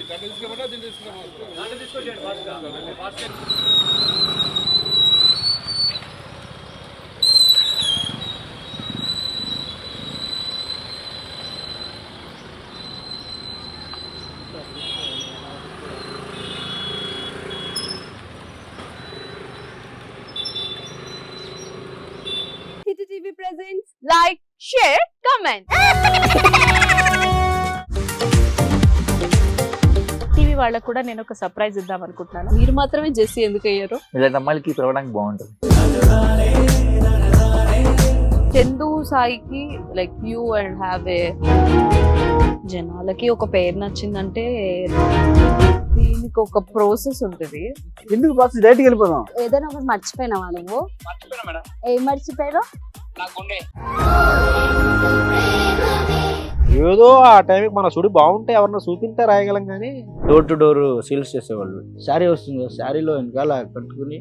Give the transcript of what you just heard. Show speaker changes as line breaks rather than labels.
Hit TV presents like, share, comment.
TV వాళ్ళకు కూడా నేను ఒక సర్ప్రైజ్ ఇద్దాం అనుకుంటున్నాను.
మీరు మాత్రమే జెస్సీ ఎందుకు అయ్యారు?
ఇలాంటి అమ్మాయిలకి పిలవడానికి బాగుంటుంది.
చందు సాయికి like you and have a జనాలకి ఒక పేరు నచ్చిందంటే దీనికి ఒక ప్రాసెస్ ఉంటుంది.
ఎందుకు బాక్స్ డైరెక్ట్కి వెళ్ళిపోదాం.
ఏదైనా ఒకటి మర్చిపోయినావా నువ్వు? ఏం మర్చిపోయావు?
ఏదో ఆ టైంకి మన సుడి బాగుంటే ఎవరన్నా చూపింటే రాయగలం కానీ డోర్ టు డోర్ సేల్స్ చేసేవాళ్ళు. శారీ వస్తుంది, శారీలో వెనకాల కట్టుకుని